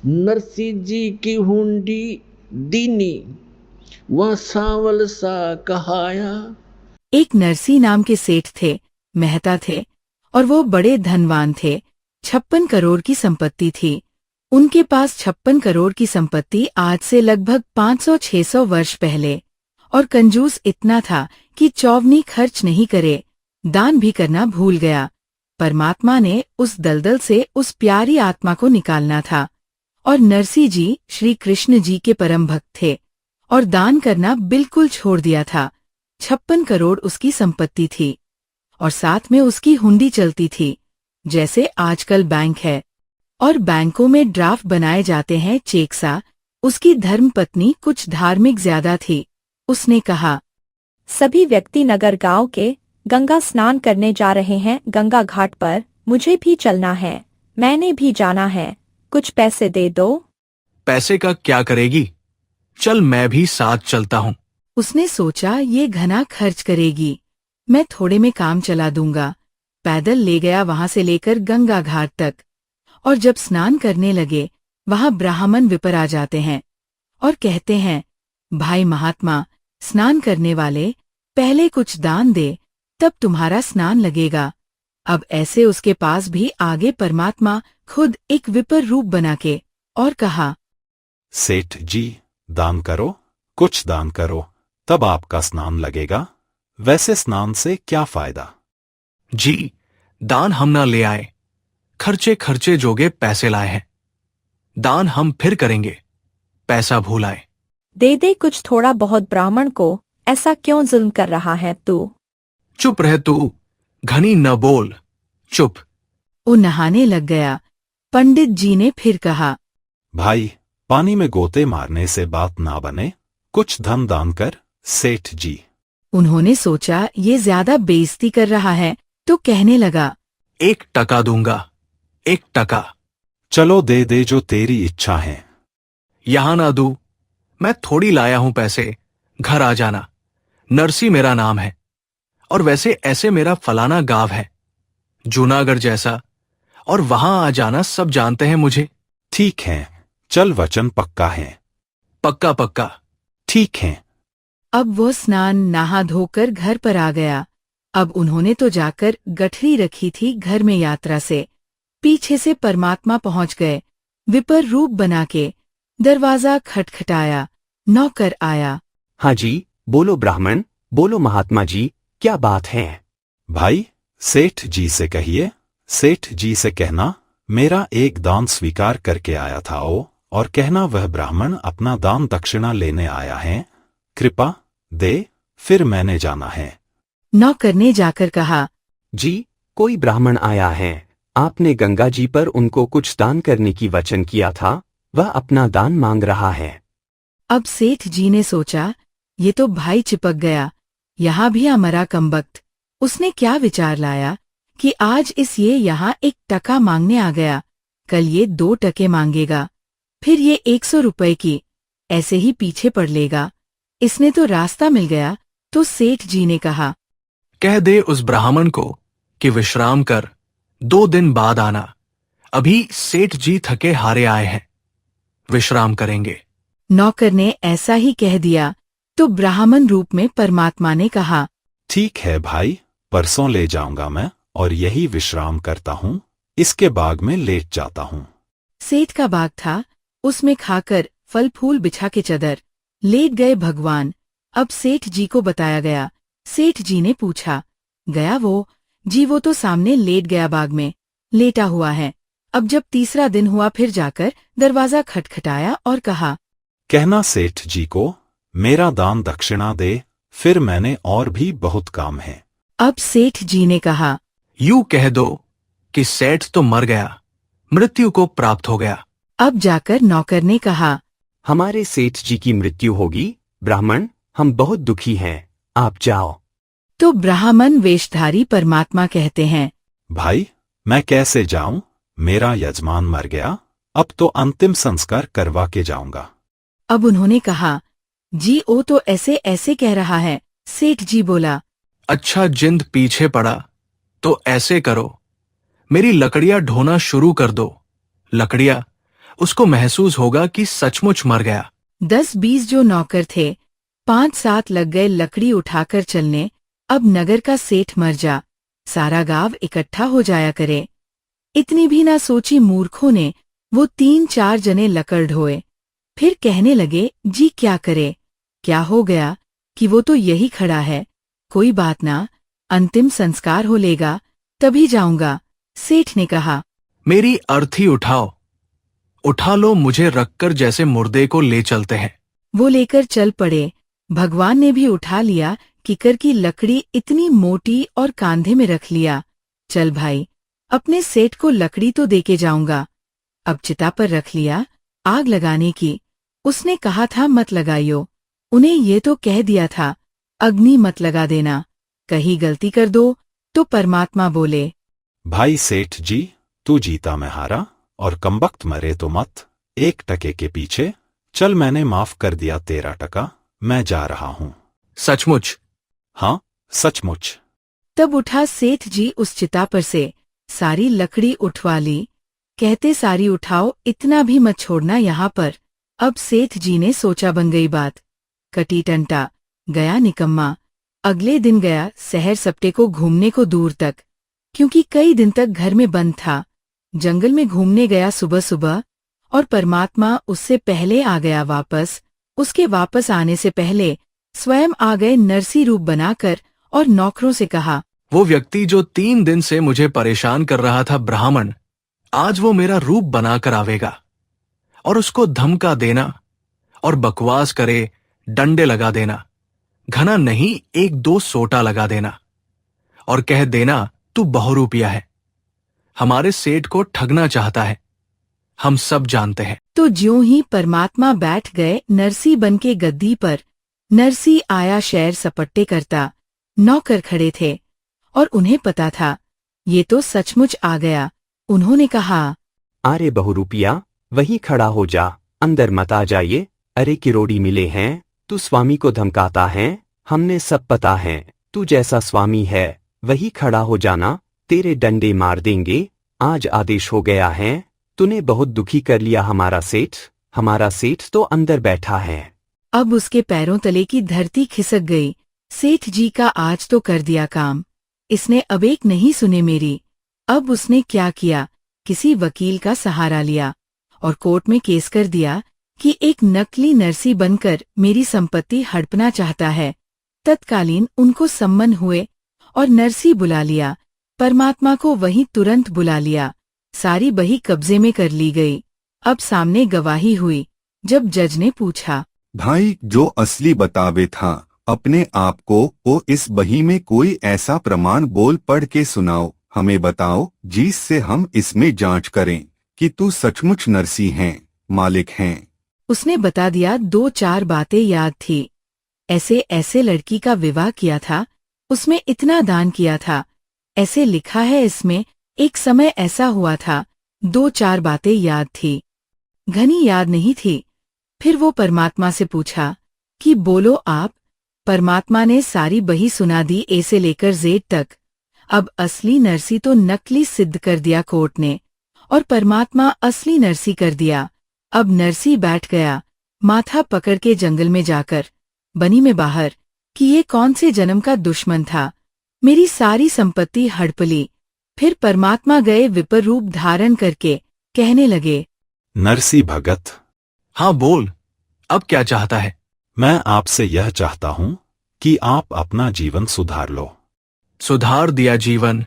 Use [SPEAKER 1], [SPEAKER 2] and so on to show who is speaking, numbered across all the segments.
[SPEAKER 1] नरसी जी की हुंडी दीनी, वह सांवल सा कहाया।
[SPEAKER 2] एक नरसी नाम के सेठ थे, मेहता थे, और वो बड़े धनवान थे। 56 करोड़ की संपत्ति थी। उनके पास 56 करोड़ की संपत्ति आज से लगभग 500-600 वर्ष पहले। और कंजूस इतना था कि चौवनी खर्च नहीं करे, दान भी करना भूल गया। परमात्मा ने उस दलदल से उस प्यारी आत्मा को निकालना था। और नरसी जी श्री कृष्ण जी के परम भक्त थे और दान करना बिल्कुल छोड़ दिया था। 56 करोड़ उसकी संपत्ति थी और साथ में उसकी हुंडी चलती थी, जैसे आजकल बैंक है। और बैंकों में ड्राफ्ट बनाए जाते हैं चेक सा। उसकी धर्मपत्नी कुछ धार्मिक ज्यादा थी। उसने कहा,
[SPEAKER 3] सभी व्यक्ति नगर गांव के गंगा स्नान करने जा रहे हैं गंगा घाट पर, मुझे भी चलना है, मैंने भी जाना है, कुछ पैसे दे दो।
[SPEAKER 4] पैसे का क्या करेगी? चल मैं भी साथ चलता हूँ।
[SPEAKER 2] उसने सोचा ये घना खर्च करेगी, मैं थोड़े में काम चला दूंगा। पैदल ले गया वहां से लेकर गंगा घाट तक। और जब स्नान करने लगे, वहां ब्राह्मण विपर आ जाते हैं और कहते हैं, भाई महात्मा, स्नान करने वाले, पहले कुछ दान दे, तब तुम्हारा स्नान लगेगा। अब ऐसे उसके पास भी आगे परमात्मा खुद एक विपर रूप बना के और कहा,
[SPEAKER 5] सेठ जी, दान करो, कुछ दान करो, तब आपका स्नान लगेगा। वैसे स्नान से क्या फायदा?
[SPEAKER 4] जी, दान हम ना ले आए, खर्चे खर्चे जोगे पैसे लाए हैं। दान हम फिर करेंगे, पैसा भूल आए।
[SPEAKER 3] दे दे कुछ थोड़ा बहुत ब्राह्मण को, ऐसा क्यों जुल्म कर रहा है तू?
[SPEAKER 4] चुप रह तू, घनी न बोल, चुप।
[SPEAKER 2] वो नहाने लग गया। पंडित जी ने फिर कहा,
[SPEAKER 5] भाई, पानी में गोते मारने से बात ना बने, कुछ धन दान कर सेठ जी।
[SPEAKER 2] उन्होंने सोचा ये ज्यादा बेइज्जती कर रहा है, तो कहने लगा,
[SPEAKER 4] 1 टका दूंगा, 1 टका।
[SPEAKER 5] चलो दे दे जो तेरी इच्छा है।
[SPEAKER 4] यहां ना दू, मैं थोड़ी लाया हूं पैसे, घर आ जाना। नरसी मेरा नाम है, और वैसे ऐसे मेरा फलाना गांव है, जूनागढ़ जैसा, और वहां आ जाना सब जानते हैं मुझे।
[SPEAKER 5] ठीक है, चल वचन पक्का है।
[SPEAKER 4] पक्का पक्का।
[SPEAKER 5] ठीक है।
[SPEAKER 2] अब वो स्नान नहा धोकर घर पर आ गया। अब उन्होंने तो जाकर गठरी रखी थी घर में यात्रा से। पीछे से परमात्मा पहुंच गए, विपर रूप बना के। दरवाजा खटखटाया, नौकर आया।
[SPEAKER 6] हाँ जी, बोलो ब्राह्मण, बोलो महात्मा जी, क्या बात है?
[SPEAKER 5] भाई, सेठ जी से कहिए, सेठ जी से कहना मेरा एक दान स्वीकार करके आया था और कहना वह ब्राह्मण अपना दान दक्षिणा लेने आया है, कृपा दे, फिर मैंने जाना है।
[SPEAKER 2] नौकर ने जाकर कहा,
[SPEAKER 6] जी, कोई ब्राह्मण आया है, आपने गंगा जी पर उनको कुछ दान करने की वचन किया था, वह अपना दान मांग रहा है।
[SPEAKER 2] अब सेठ जी ने सोचा, ये तो भाई चिपक गया, यहाँ भी अमरा कमबख्त। उसने क्या विचार लाया कि आज इस ये यहाँ 1 टका मांगने आ गया, कल ये 2 टके मांगेगा, फिर ये 100 रुपए की, ऐसे ही पीछे पड़ लेगा। इसने तो रास्ता मिल गया। तो सेठ जी ने कहा,
[SPEAKER 4] कह दे उस ब्राह्मण को कि विश्राम कर, 2 दिन बाद आना। अभी सेठ जी थके हारे आए हैं, विश्राम करेंगे।
[SPEAKER 2] नौकर ने ऐसा ही कह दिया। तो ब्राह्मण रूप में परमात्मा ने कहा,
[SPEAKER 5] ठीक है भाई, परसों ले जाऊंगा मैं और यही विश्राम करता हूँ, इसके बाग में लेट जाता हूँ।
[SPEAKER 2] सेठ का बाग था, उसमें खाकर फल फूल बिछा के चदर लेट गए भगवान। अब सेठ जी को बताया गया। सेठ जी ने पूछा, गया वो? जी वो तो सामने लेट गया, बाग में लेटा हुआ है। अब जब तीसरा दिन हुआ फिर जाकर दरवाजा खटखटाया और कहा,
[SPEAKER 5] कहना सेठ जी को मेरा दान दक्षिणा दे, फिर मैंने और भी बहुत काम है।
[SPEAKER 2] अब सेठ जी ने कहा,
[SPEAKER 4] यूं कह दो कि सेठ तो मर गया, मृत्यु को प्राप्त हो गया।
[SPEAKER 2] अब जाकर नौकर ने कहा,
[SPEAKER 6] हमारे सेठ जी की मृत्यु होगी, ब्राह्मण, हम बहुत दुखी हैं, आप जाओ।
[SPEAKER 2] तो ब्राह्मण वेशधारी परमात्मा कहते हैं,
[SPEAKER 5] भाई, मैं कैसे जाऊं, मेरा यजमान मर गया, अब तो अंतिम संस्कार करवा के जाऊंगा।
[SPEAKER 2] अब उन्होंने कहा, जी ओ तो ऐसे ऐसे कह रहा है। सेठ जी बोला,
[SPEAKER 4] अच्छा जिंद पीछे पड़ा तो ऐसे करो, मेरी लकड़ियां ढोना शुरू कर दो। लकड़ियां उसको महसूस होगा कि सचमुच मर गया।
[SPEAKER 2] 10-20 जो नौकर थे 5-7 लग गए लकड़ी उठाकर चलने। अब नगर का सेठ मर जा, सारा गांव इकट्ठा हो जाया करे। इतनी भी ना सोची मूर्खों ने। वो 3-4 जने लकड़ ढोए, फिर कहने लगे जी क्या करे, क्या हो गया कि वो तो यही खड़ा है, कोई बात ना, अंतिम संस्कार हो लेगा तभी जाऊंगा। सेठ ने कहा
[SPEAKER 4] मेरी अर्थी उठाओ, उठा लो, मुझे रखकर जैसे मुर्दे को ले चलते हैं।
[SPEAKER 2] वो लेकर चल पड़े। भगवान ने भी उठा लिया, किकर की लकड़ी इतनी मोटी और कांधे में रख लिया। चल भाई, अपने सेठ को लकड़ी तो देके जाऊंगा। अब चिता पर रख लिया आग लगाने की। उसने कहा था मत लगाइयो, उन्हें ये तो कह दिया था अग्नि मत लगा देना, कहीं गलती कर दो तो परमात्मा बोले
[SPEAKER 5] भाई सेठ जी, तू जीता मैं हारा, और कमबख्त मरे तो मत। 1 टके के पीछे चल, मैंने माफ कर दिया 13 टका, मैं जा रहा हूँ।
[SPEAKER 4] सचमुच?
[SPEAKER 5] हाँ, सचमुच।
[SPEAKER 2] तब उठा सेठ जी उस चिता पर से, सारी लकड़ी उठवा ली। कहते सारी उठाओ, इतना भी मत छोड़ना यहाँ पर। अब सेठ जी ने सोचा बन गई बात। कटी टंटा गया निकम्मा। अगले दिन गया शहर सप्टे को घूमने को दूर तक, क्योंकि कई दिन तक घर में बंद था। जंगल में घूमने गया सुबह सुबह, और परमात्मा उससे पहले आ गया वापस। उसके वापस आने से पहले स्वयं आ गए नरसी रूप बनाकर, और नौकरों से कहा
[SPEAKER 4] वो व्यक्ति जो 3 दिन से मुझे परेशान कर रहा था ब्राह्मण, आज वो मेरा रूप बनाकर आवेगा, और उसको धमका देना और बकवास करे, डंडे लगा देना, घना नहीं 1-2 सोटा लगा देना, और कह देना तू बहुरूपिया है, हमारे सेठ को ठगना चाहता है, हम सब जानते हैं।
[SPEAKER 2] तो ज्यों ही परमात्मा बैठ गए नरसी बन के गद्दी पर। नरसी आया शहर सपट्टे करता। नौकर खड़े थे और उन्हें पता था ये तो सचमुच आ गया। उन्होंने कहा
[SPEAKER 6] अरे बहुरूपिया, वहीं खड़ा हो जा, अंदर मत आ जाइए। अरे किरोड़ी मिले हैं, तू स्वामी को धमकाता है, हमने सब पता है। तू जैसा स्वामी है वही खड़ा हो जाना, तेरे डंडे मार देंगे। आज आदेश हो गया है, तूने बहुत दुखी कर लिया हमारा सेठ तो अंदर बैठा है।
[SPEAKER 2] अब उसके पैरों तले की धरती खिसक गई। सेठ जी का आज तो कर दिया काम, इसने अब एक नहीं सुने मेरी। अब उसने क्या किया, किसी वकील का सहारा लिया और कोर्ट में केस कर दिया कि एक नकली नरसी बनकर मेरी संपत्ति हड़पना चाहता है। तत्कालीन उनको सम्मन हुए और नरसी बुला लिया। परमात्मा को वहीं तुरंत बुला लिया। सारी बही कब्जे में कर ली गई। अब सामने गवाही हुई। जब जज ने पूछा
[SPEAKER 7] भाई, जो असली बतावे था अपने आप को, वो इस बही में कोई ऐसा प्रमाण बोल पढ़ के सुनाओ, हमें बताओ, जिससे हम इसमें जांच करें कि तू सचमुच नरसी हैं, मालिक हैं।
[SPEAKER 2] उसने बता दिया। 2-4 बातें याद थी। ऐसे ऐसे लड़की का विवाह किया था, उसमें इतना दान किया था, ऐसे लिखा है इसमें, एक समय ऐसा हुआ था। 2-4 बातें याद थी, घनी याद नहीं थी। फिर वो परमात्मा से पूछा कि बोलो आप। परमात्मा ने सारी बही सुना दी, ए से लेकर जेड तक। अब असली नरसी तो नकली सिद्ध कर दिया कोर्ट ने, और परमात्मा असली नरसी कर दिया। अब नरसी बैठ गया माथा पकड़ के जंगल में जाकर, बनी में बाहर, कि ये कौन से जन्म का दुश्मन था, मेरी सारी संपत्ति हड़प ली। फिर परमात्मा गए विपर रूप धारण करके, कहने लगे
[SPEAKER 5] नरसी भगत,
[SPEAKER 4] हाँ बोल, अब क्या चाहता है?
[SPEAKER 5] मैं आपसे यह चाहता हूँ कि आप अपना जीवन सुधार लो।
[SPEAKER 4] सुधार दिया जीवन?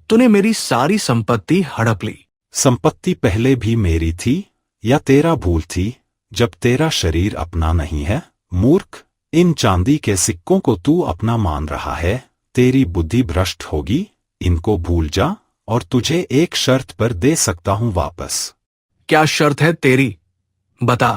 [SPEAKER 4] तूने मेरी सारी संपत्ति हड़प ली।
[SPEAKER 5] संपत्ति पहले भी मेरी थी या तेरा भूल थी, जब तेरा शरीर अपना नहीं है? मूर्ख, इन चांदी के सिक्कों को तू अपना मान रहा है, तेरी बुद्धि भ्रष्ट होगी। इनको भूल जा, और तुझे एक शर्त पर दे सकता हूँ वापस।
[SPEAKER 4] क्या शर्त है तेरी? बता।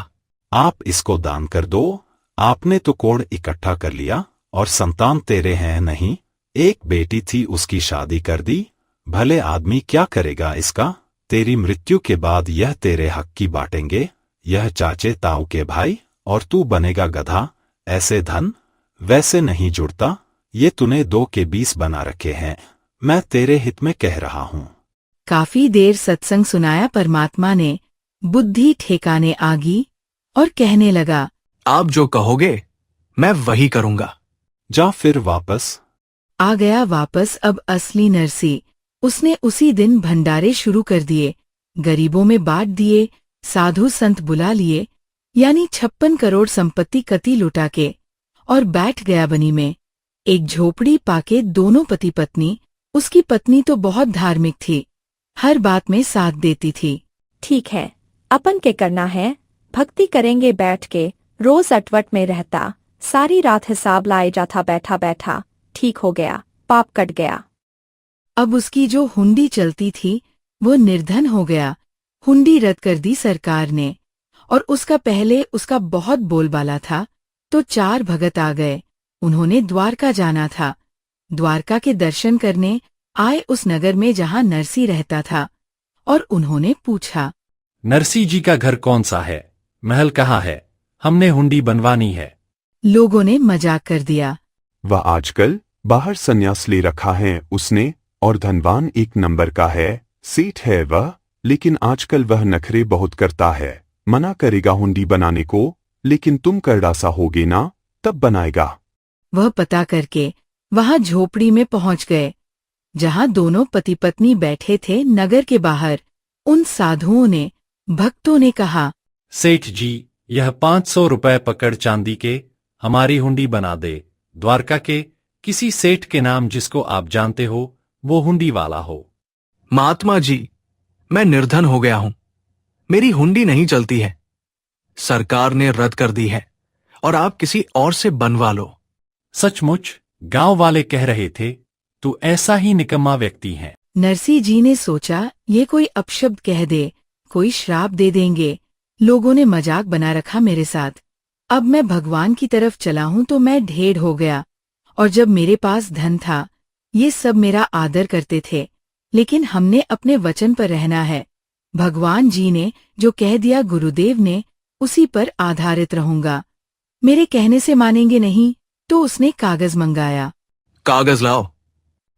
[SPEAKER 5] आप इसको दान कर दो। आपने तो कोड़ इकट्ठा कर लिया, और संतान तेरे हैं नहीं। एक बेटी थी, उसकी शादी कर दी। भले आदमी क्या करेगा इसका? तेरी मृत्यु के बाद यह तेरे हक की बांटेंगे, यह चाचे ताऊ के भाई, और तू बनेगा गधा। ऐसे धन वैसे नहीं जुड़ता, ये तूने 2 के 20 बना रखे हैं। मैं तेरे हित में कह रहा हूँ।
[SPEAKER 2] काफी देर सत्संग सुनाया परमात्मा ने। बुद्धि ठिकाने आ गई और कहने लगा,
[SPEAKER 4] आप जो कहोगे मैं वही करूंगा।
[SPEAKER 5] जा फिर वापस।
[SPEAKER 2] आ गया वापस अब असली नरसी। उसने उसी दिन भंडारे शुरू कर दिए, गरीबों में बांट दिए, साधु संत बुला लिए, यानी 56 करोड़ संपत्ति कति लुटा के, और बैठ गया बनी में। एक झोपड़ी पाके दोनों पति पत्नी। उसकी पत्नी तो बहुत धार्मिक थी, हर बात में साथ देती थी।
[SPEAKER 3] ठीक है, अपन के करना है, भक्ति करेंगे बैठ के। रोज अटवट में रहता, सारी रात हिसाब लाए जाता बैठा बैठा। ठीक हो गया, पाप कट गया।
[SPEAKER 2] अब उसकी जो हुंडी चलती थी वो निर्धन हो गया। हुंडी रद्द कर दी सरकार ने। और उसका पहले उसका बहुत बोलबाला था, तो 4 भगत आ गए। उन्होंने द्वारका जाना था। द्वारका के दर्शन करने आए उस नगर में जहां नरसी रहता था, और उन्होंने पूछा,
[SPEAKER 8] नरसी जी का घर कौन सा है? महल कहाँ है? हमने हुंडी बनवानी है।
[SPEAKER 2] लोगों ने मजाक कर दिया।
[SPEAKER 9] वह आजकल बाहर संन्यास ले रखा है उसने, और धनवान एक नंबर का है, सेठ है वह, लेकिन आजकल वह नखरे बहुत करता है। मना करेगा हुंडी बनाने को, लेकिन तुम करडासा होगे ना, तब बनाएगा।
[SPEAKER 2] वह पता करके वहां झोपड़ी में पहुंच गए, जहां दोनों पति पत्नी बैठे थे नगर के बाहर। उन साधुओं ने, भक्तों ने कहा,
[SPEAKER 8] सेठ जी, यह 500 रुपए पकड़ चांदी के हमारी हुंडी बना दे। द्वारका के किसी सेठ के नाम जिसको आप जानते हो, वो हुंडी वाला हो।
[SPEAKER 4] महात्मा जी, मैं निर्धन हो गया हूं, मेरी हुंडी नहीं चलती है। सरकार ने रद्द कर दी है, और आप किसी और से बनवा लो।
[SPEAKER 8] सचमुच गांव वाले कह रहे थे, तू ऐसा ही निकम्मा व्यक्ति है।
[SPEAKER 2] नरसी जी ने सोचा ये कोई अपशब्द कह दे, कोई श्राप दे देंगे। लोगों ने मजाक बना रखा मेरे साथ। अब मैं भगवान की तरफ चला हूं तो मैं ढेर हो गया। और जब मेरे पास धन था, ये सब मेरा आदर करते थे, लेकिन हमने अपने वचन पर रहना है। भगवान जी ने जो कह दिया गुरुदेव ने, उसी पर आधारित रहूंगा। मेरे कहने से मानेंगे नहीं, तो उसने कागज मंगाया।
[SPEAKER 4] कागज लाओ।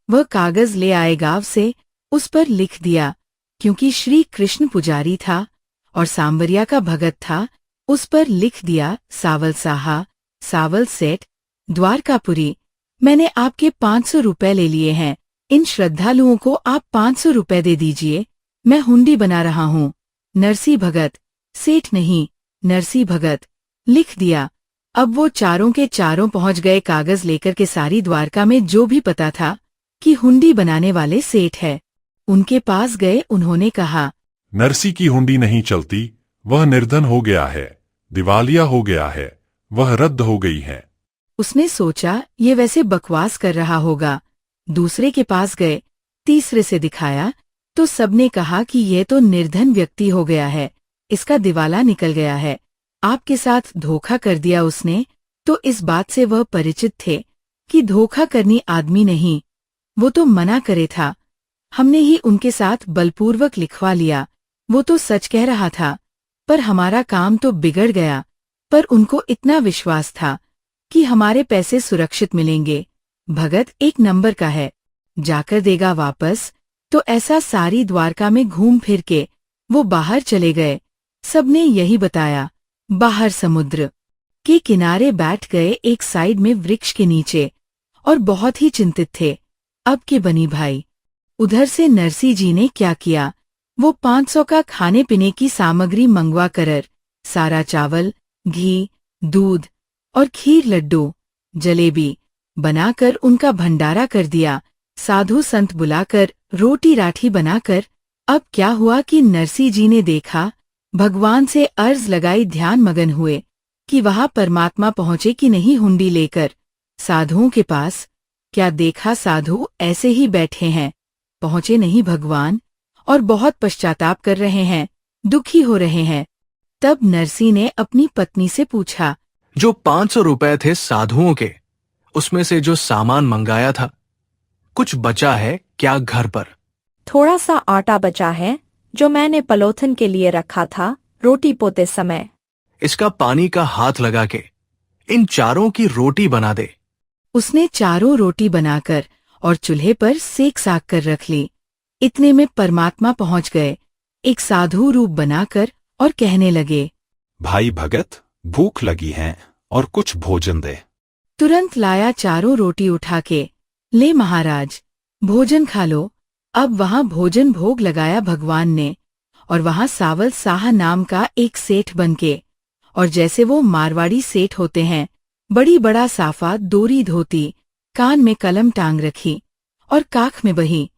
[SPEAKER 2] वह कागज ले आए गांव से। उस पर लिख दिया, क्योंकि श्री कृष्ण पुजारी था और सांवरिया का भगत था, उस पर लिख दिया, सावल साहा, सावल सेठ, द्वारकापुरी, मैंने आपके 500 रुपए ले लिए हैं। इन श्रद्धालुओं को आप 500 रुपए दे दीजिए। मैं हुंडी बना रहा हूँ। नरसी भगत, सेठ नहीं, नरसी भगत। लिख दिया। अब वो चारों के चारों पहुंच गए कागज लेकर के सारी द्वारका में जो भी पता था कि हुंडी बनाने वाले सेठ है। उनके पास गए। उन्होंने कहा,
[SPEAKER 10] नरसी की हुंडी नहीं चलती, वह निर्धन हो गया है, दिवालिया हो गया है, वह रद्द हो गई है।
[SPEAKER 2] उसने सोचा ये वैसे बकवास कर रहा होगा। दूसरे के पास गए, तीसरे से दिखाया, तो सबने कहा कि यह तो निर्धन व्यक्ति हो गया है, इसका दिवाला निकल गया है, आपके साथ धोखा कर दिया उसने। तो इस बात से वह परिचित थे कि धोखा करनी आदमी नहीं, वो तो मना करे था। हमने ही उनके साथ बलपूर्वक लिखवा लिया। वो तो सच कह रहा था, पर हमारा काम तो बिगड़ गया। पर उनको इतना विश्वास था कि हमारे पैसे सुरक्षित मिलेंगे। भगत एक नंबर का है, जाकर देगा वापस। तो ऐसा सारी द्वारका में घूम फिर के वो बाहर चले गए। सबने यही बताया। बाहर समुद्र के किनारे बैठ गए एक साइड में वृक्ष के नीचे, और बहुत ही चिंतित थे। अब के बनी भाई। उधर से नरसी जी ने क्या किया, वो 500 का खाने पीने की सामग्री मंगवा कर सारा चावल, घी, दूध और खीर, लड्डू, जलेबी बनाकर उनका भंडारा कर दिया। साधु संत बुलाकर रोटी राठी बनाकर। अब क्या हुआ कि नरसी जी ने देखा, भगवान से अर्ज लगाई, ध्यान मगन हुए कि वहां परमात्मा पहुंचे कि नहीं हुंडी लेकर साधुओं के पास। क्या देखा, साधु ऐसे ही बैठे हैं, पहुंचे नहीं भगवान, और बहुत पश्चाताप कर रहे हैं, दुखी हो रहे हैं। तब नरसी ने अपनी पत्नी से पूछा,
[SPEAKER 4] जो 500 रुपए थे साधुओं के, उसमें से जो सामान मंगाया था, कुछ बचा है क्या घर पर?
[SPEAKER 3] थोड़ा सा आटा बचा है, जो मैंने पलोथन के लिए रखा था रोटी पोते समय।
[SPEAKER 4] इसका पानी का हाथ लगा के इन चारों की रोटी बना दे।
[SPEAKER 2] उसने चारों रोटी बनाकर और चूल्हे पर सेक साक कर रख ली। इतने में परमात्मा पहुंच गए। एक साधु रूप बनाकर और कहने लगे,
[SPEAKER 5] भाई भगत, भूख लगी है और कुछ भोजन दे।
[SPEAKER 2] तुरंत लाया 4 रोटी उठा के, ले महाराज, भोजन खा लो। अब वहां भोजन भोग लगाया भगवान ने, और वहां सावल साहा नाम का एक सेठ बनके, और जैसे वो मारवाड़ी सेठ होते हैं, बड़ी बड़ा साफा दोरी धोती, कान में कलम टांग रखी और काख में बही,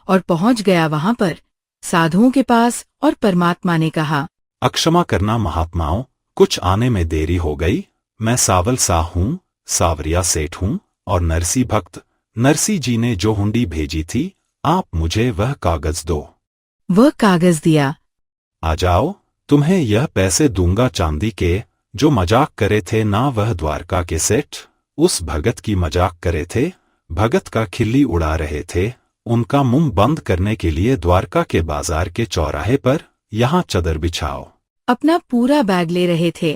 [SPEAKER 2] और पहुंच गया वहां पर साधुओं के पास, और परमात्मा ने कहा,
[SPEAKER 5] अक्षमा करना महात्माओं, कुछ आने में देरी हो गई। मैं सावल साह हूँ, सावरिया सेठ हूँ, और नरसी भक्त। नरसी जी ने जो हुंडी भेजी थी, आप मुझे वह कागज दो।
[SPEAKER 2] वह कागज दिया।
[SPEAKER 5] आ जाओ, तुम्हें यह पैसे दूंगा चांदी के। जो मजाक करे थे ना, वह द्वारका के सेठ उस भगत की मजाक करे थे। भगत का खिल्ली उड़ा रहे थे। उनका मुंह बंद करने के लिए द्वारका के बाजार के चौराहे पर यहाँ चदर बिछाओ।
[SPEAKER 2] अपना पूरा बैग ले रहे थे,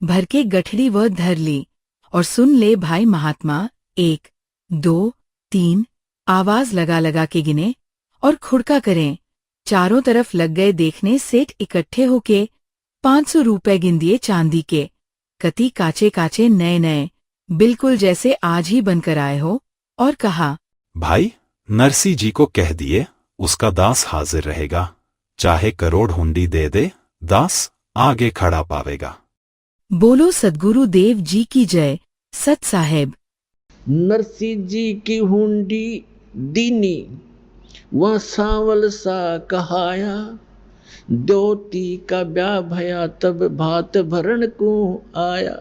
[SPEAKER 2] भर के गठड़ी वह धर ली, और सुन ले भाई महात्मा, 1, 2, 3 आवाज लगा लगा के गिने, और खुड़का करें। चारों तरफ लग गए देखने। सेठ इकट्ठे होके 500 रुपए गिन दिए चांदी के, कति काचे काचे नए नए, बिल्कुल जैसे आज ही बनकर आए हो, और कहा,
[SPEAKER 5] भाई नरसी जी को कह दिए, उसका दास हाजिर रहेगा। चाहे करोड़ हुंडी दे दे, दास आगे खड़ा पावेगा।
[SPEAKER 2] बोलो सद्गुरु देव जी की जय। सत साहेब।
[SPEAKER 1] नरसी जी की हुंडी दीनी, वह सावल सा कहाया। द्योती का ब्याह भया, तब भात भरण को आया।